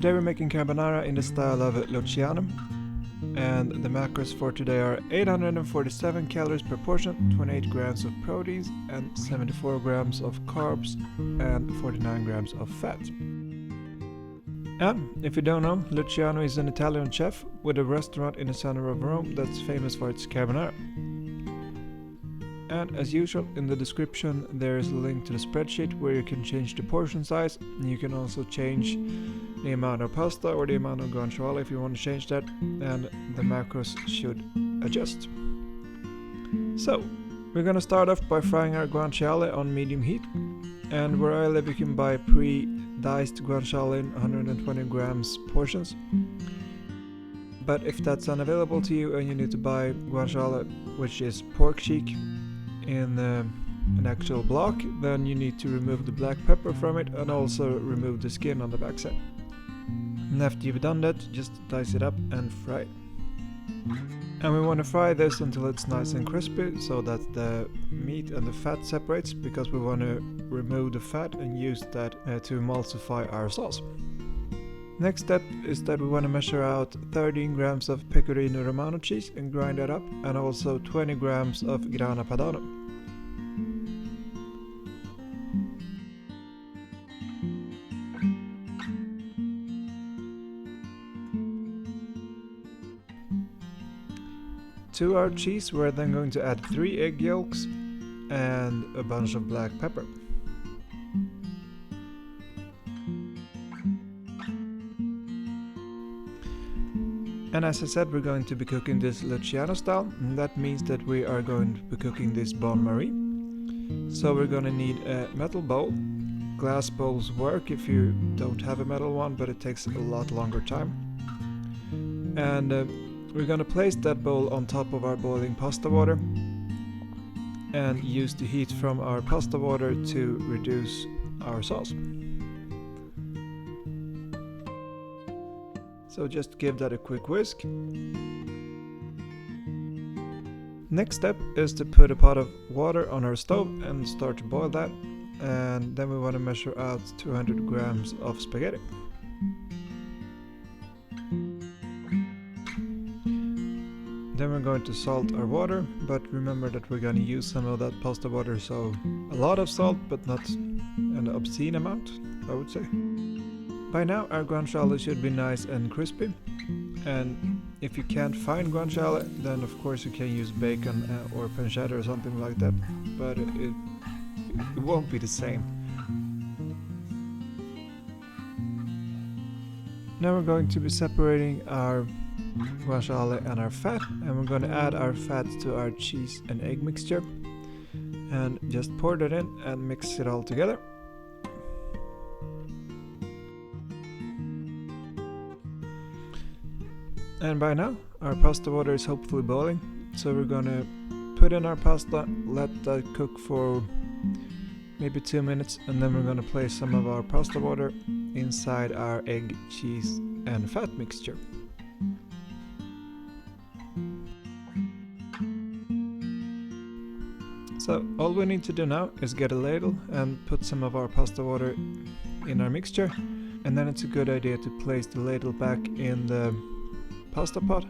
Today we're making carbonara in the style of Luciano, and the macros for today are 847 calories per portion, 28 grams of proteins and 74 grams of carbs and 49 grams of fat. And if you don't know, Luciano is an Italian chef with a restaurant in the center of Rome that's famous for its carbonara. And as usual, in the description there is a link to the spreadsheet where you can change the portion size. You can also change the amount of pasta or the amount of guanciale if you want to change that, and the macros should adjust. So, we're gonna start off by frying our guanciale on medium heat, and where I live you can buy pre-diced guanciale in 120 grams portions. But if that's unavailable to you and you need to buy guanciale, which is pork cheek, in an actual block, then you need to remove the black pepper from it and also remove the skin on the backside. And after you've done that, just dice it up and fry it. And we want to fry this until it's nice and crispy so that the meat and the fat separates, because we want to remove the fat and use that to emulsify our sauce. Next step is that we want to measure out 13 grams of Pecorino Romano cheese and grind that up, and also 20 grams of Grana Pedano. To our cheese we're then going to add 3 egg yolks and a bunch of black pepper. And as I said, we're going to be cooking this Luciano style, and that means that we are going to be cooking this bain-marie. So we're going to need a metal bowl. Glass bowls work if you don't have a metal one, but it takes a lot longer time. And we're going to place that bowl on top of our boiling pasta water and use the heat from our pasta water to reduce our sauce. So just give that a quick whisk. Next step is to put a pot of water on our stove and start to boil that. And then we want to measure out 200 grams of spaghetti. Then we're going to salt our water, but remember that we're going to use some of that pasta water, so a lot of salt, but not an obscene amount, I would say. By now our guanciale should be nice and crispy, and if you can't find guanciale, then of course you can use bacon or pancetta or something like that, but it won't be the same. Now we're going to be separating our guanciale and our fat, and we're going to add our fat to our cheese and egg mixture and just pour that in and mix it all together. And by now our pasta water is hopefully boiling, so we're gonna put in our pasta, let that cook for maybe 2 minutes, and then we're gonna place some of our pasta water inside our egg, cheese and fat mixture. So all we need to do now is get a ladle and put some of our pasta water in our mixture, and then it's a good idea to place the ladle back in the pasta pot,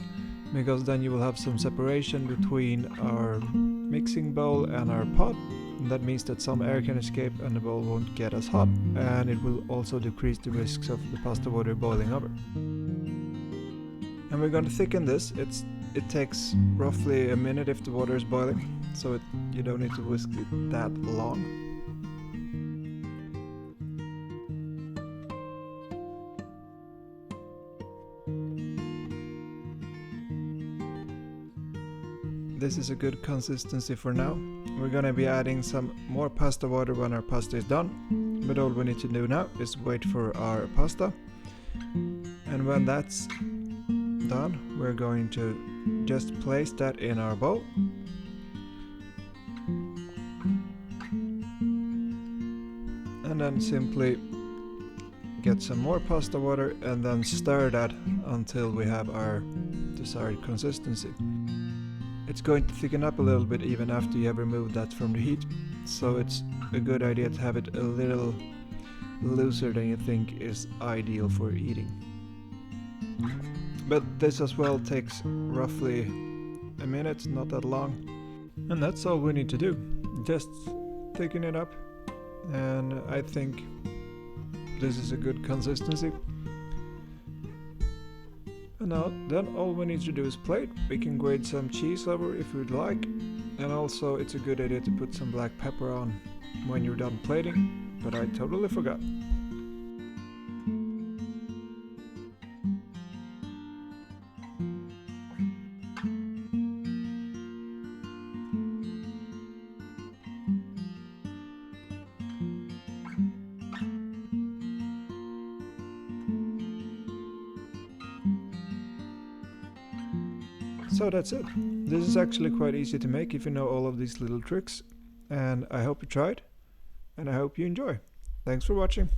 because then you will have some separation between our mixing bowl and our pot, and that means that some air can escape and the bowl won't get as hot, and it will also decrease the risks of the pasta water boiling over. And we're going to thicken this. It takes roughly a minute if the water is boiling, so you don't need to whisk it that long. This is a good consistency for now. We're gonna be adding some more pasta water when our pasta is done, but all we need to do now is wait for our pasta. And when that's done, we're going to just place that in our bowl. And then simply get some more pasta water and then stir that until we have our desired consistency. It's going to thicken up a little bit even after you have removed that from the heat, so it's a good idea to have it a little looser than you think is ideal for eating. But this as well takes roughly a minute, not that long. And that's all we need to do. Just thicken it up, and I think this is a good consistency. And now then all we need to do is plate. We can grate some cheese over if you'd like, and also it's a good idea to put some black pepper on when you're done plating, but I totally forgot. So that's it. This is actually quite easy to make if you know all of these little tricks, and I hope you tried, and I hope you enjoy. Thanks for watching.